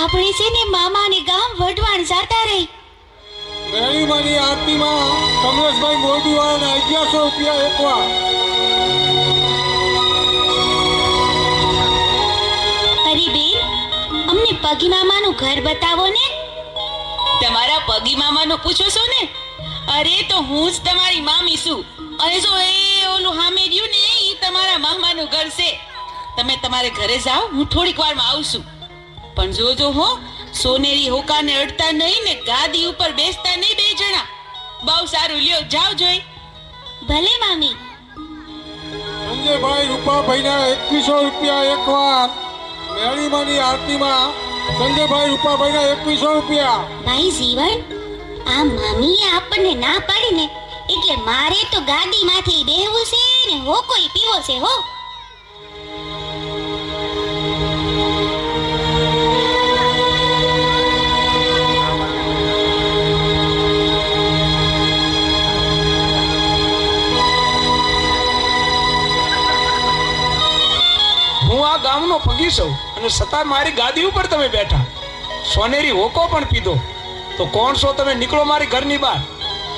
આપણે છે ને મામાને ગામ વઢવાણ જાતા રહી. મેળી માની આરતીમાં કમલેશભાઈ મોરબીવાળાના 1100 રૂપિયા એકવાર. અરે બેન, અમને પગી મામાનું ઘર બતાવો ને. તમારા પગી મામાનું પૂછો છો ને? અરે તો હું જ તમારી મામી છું. અને જો એ ઓલું સામે રહ્યું ને એ તમારા મામાનું ઘર છે. તમે તમારે ઘરે જાઓ, હું થોડીક વારમાં આવું છું. પણ જોજો હો, સોનેરી હોકાને અડતા નહીં ને ગાદી ઉપર બેસતા નહીં બે જણા. બહુ સારું, લ્યો જાઓ જોઈ. ભલે મામી. સંજયભાઈ રૂપાભાઈના 2100 રૂપિયા એકવાર. મેળી માની આરતીમાં સંજયભાઈ રૂપાભાઈના 2100 રૂપિયા. ભાઈ જીવન, આ મામીએ આપણને ના પાડી ને એટલે મારે તો ગાદીમાંથી બેહવું છે ને હો કોઈ પીવો છે હો. હું આ ગામનો પગી છું અને છતાં મારી ગાદી ઉપર તમે બેઠા, સોનેરી હોકો પણ પીધો. તો કોણ છો તમે? નીકળો મારી ઘરની બહાર.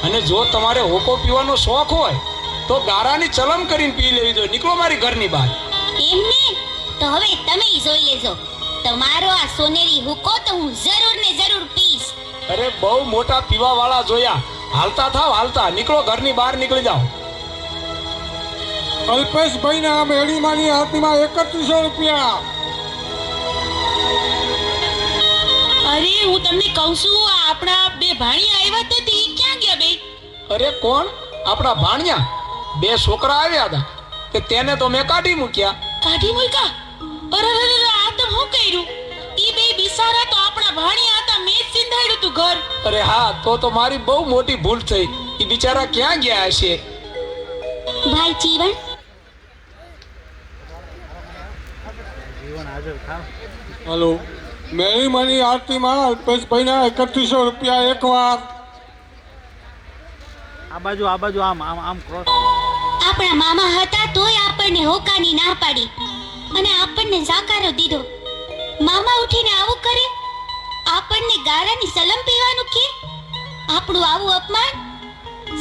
અને જો તમારે હોકો પીવાનો શોખ હોય તો ગારાની ચલમ કરીને પી લેવી જોઈએ. નીકળો મારી ઘરની બહાર. એમને તો હવે તમે જોઈ લેજો. તમારો આ સોનેરી હુકો તો હું જરૂર ને જરૂર પીશ. અરે બહુ મોટા પીવા વાળા જોયા. હાલતા થાવ, હાલતા નીકળો, ઘરની બહાર નીકળી જાઓ. કલ્પેશભાઈના મેળી માની આરતીમાં 3100 રૂપિયા. અરે હું તમને કહું છું, આ આપણા બે ભાણી આવ્યા હતા તે ક્યાં ગયા બે? અરે કોણ? આપણા ભાણિયા. 2 છોકરા આવ્યા હતા તે તેને તો મેં કાઢી મૂક્યા. કાઢી મૂક્યા? અરે આ તો હું કર્યું? ઈ બે બિસારા તો આપણા ભાણિયા હતા, મેં જ સિંધાડ્યું તું ઘર. અરે હા, તો મારી બહુ મોટી ભૂલ થઈ. એ બિચારા ક્યાં ગયા હશે? ભાઈ જીવન, હલો, મેળી માની આરતીમાં અલ્પેશભાઈના 3100 રૂપિયા એકવાર. આ બાજુ આમ ક્રોસ. આપણા મામા હતા તોય આપણને હોકાની ના પાડી અને આપણને જાકારો દીધો. મામા ઉઠીને આવું કરે, આપણને ગારાની સલમ પીવાનું કે આપણું આવું અપમાન.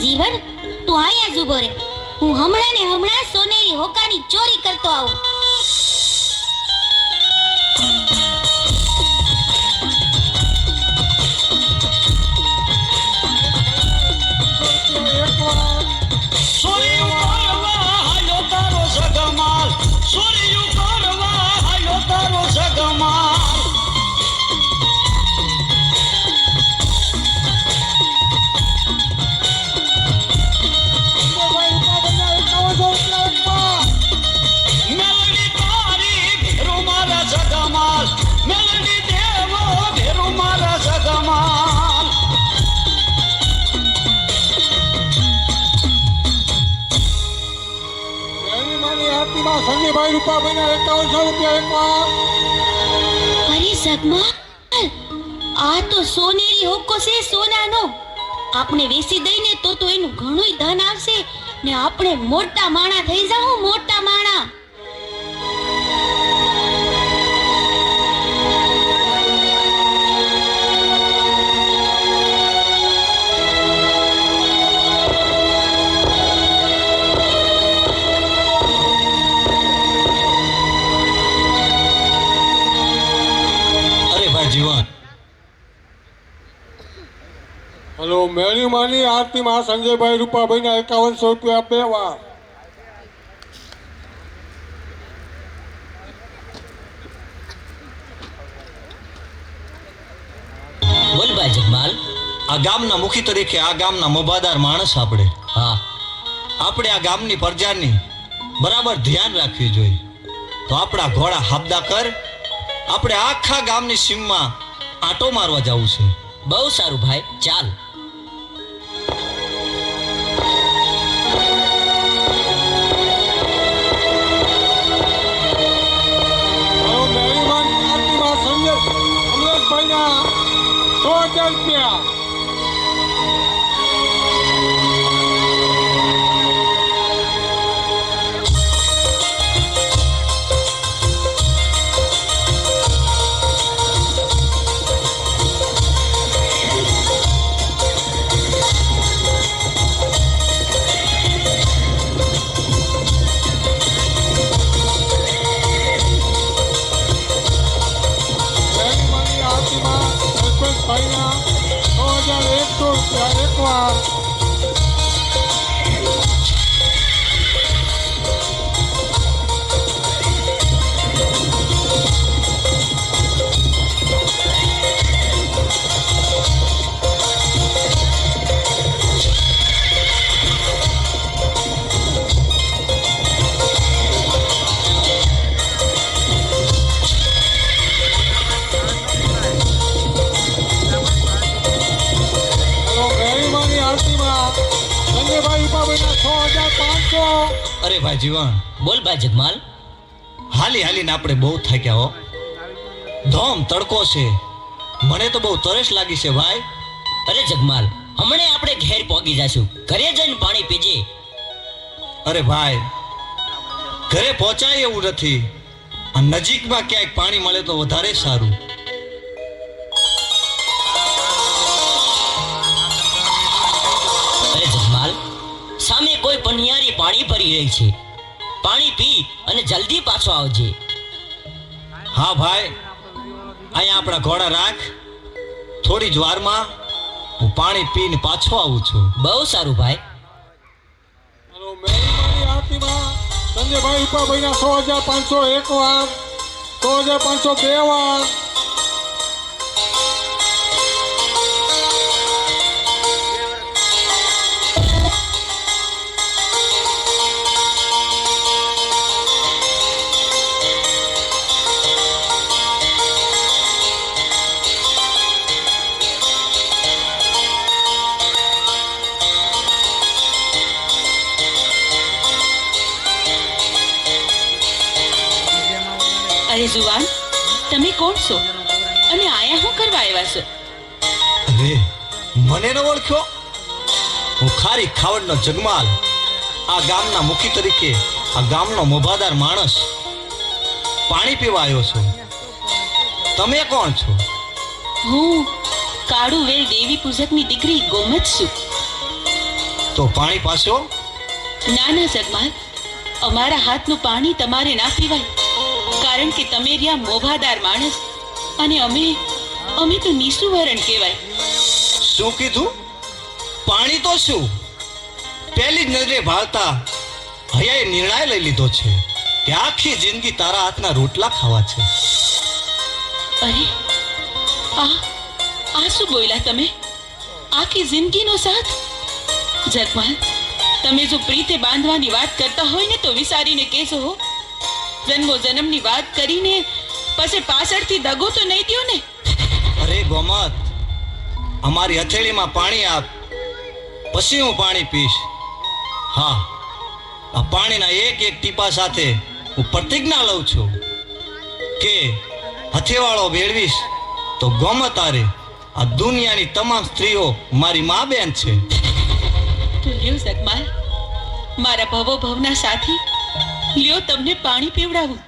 જીવન, તું અહીંયા જ ઊભો રહે. હું હમણાં ને હમણાં સોનેરી હોકાની ચોરી કરતો આવું. સંજયભાઈ રૂપાભાઈના 5100 રૂપિયા એકવાર. અરે સગમાં, આ તો સોનેરી હોકો છે, સોનાનો. આપણે વેચી દઈને તો એનું ઘણું ધન આવશે ને આપણે મોટા માણા થઈ જાઉં, મોટા માણા. જીવન, હલો, મેળી માની આરતીમાં સંજયભાઈ રૂપાભાઈના 5100 રૂપિયા બે વાર. વલભાઈ જગમાલ, આ ગામના મુખી તરીકે આ ગામના મોભાદાર માણસ આપણે. હા, આપણે આ ગામની પ્રજાની બરાબર ધ્યાન રાખવી જોઈએ. તો આપણા ઘોડા હાબદા કર, આપણે આખા ગામની સીમમાં આંટો મારવા જવું છે. બહુ સારું ભાઈ, ચાલ. હલો, મેળી માની આરતીમાં કમલેશભાઈના 100,000 રૂપિયા. રૂપિયા એકવાર. હેલો, મેળીમાની આરતીમાં સંજયભાઈ રૂપાભાઈના 6500. અરે ભાઈ જીવન, બોલ ભાઈ જગમાલ. હાલી હાલીને આપણે બહુ થાક્યા હો. ધોમ તડકો છે, મને તો બહુ તરસ લાગી છે ભાઈ. અરે જગમાલ, હમણે આપણે ઘેર પહોંચી જાશું. ઘરે જઈને પાણી પીજે. અરે ભાઈ, ઘરે પહોંચાય એવું નથી. આ નજીકમાં ક્યાંક પાણી મળે તો વધારે સારું. અરે જગમાલ, સામે કોઈ પનિયારી પાણી ભરી રહી છે. પાણી પી અને જલ્દી પાછો આવજે. હા ભાઈ, અહીંયા આપણા ઘોડા રાખ. થોડી જ વારમાં હું પાણી પીને પાછો આવું છું. બહુ સારું ભાઈ. હેલો, મેળીમાની આરતીમાં સંજયભાઈ રૂપાભાઈના 6500 એકવાર, 6500 બે વાર. અરે જુવાન, તમે કોણ છો અને આયા શું કરવા આવ્યા છો? અરે, મને ન ઓળખ્યો? હું ખારી ખાવડનો જગમાલ, આ ગામના મુખી તરીકે આ ગામનો મોભાદાર માણસ. પાણી પીવા આવ્યો છું. તમે કોણ છો? હું કાળુવેલ દેવી પૂજકની દીકરી ગોમત છું. તો પાણી પાછો? ના ના જગમાલ, અમારા હાથનું પાણી તમારે ના પીવાય, કારણ કે તમે રહ્યા મોભાદાર માણસ અને અમે તો નિસુવરણ કહેવાય. શું કીધું? પાણી તો શું? પહેલી જ નજરે ભાળતા હૈયાએ નિર્ણય લઈ લીધો છે કે આખી જિંદગી તારા હાથના રોટલા ખાવા છે. અરે, આ શું બોલ્યા તમે? આખી જિંદગીનો સાથ? જગમાલ, તમે જો પ્રીતે બાંધવાની વાત કરતા હોય ને તો વિચારીને કહેજો હો. જન્મો જન્મની વાત કરીને પછી પાછળથી દગો તો નહીં દ્યો ને. અરે ગોમત, અમારી હથેળીમાં પાણી આપ, પછી હું પાણી પીશ. હા, આ પાણીના એક એક ટીપા સાથે હું પ્રતિજ્ઞા લઉં છું કે હથેવાળો વેળવીશ તો ગોમતારે આ દુનિયાની તમામ સ્ત્રીઓ મારી મા બેન છે. તો લ્યો જગમાલ, મારા ભવો ભવના સાથી, લ્યો તમને પાણી પીવડાવું.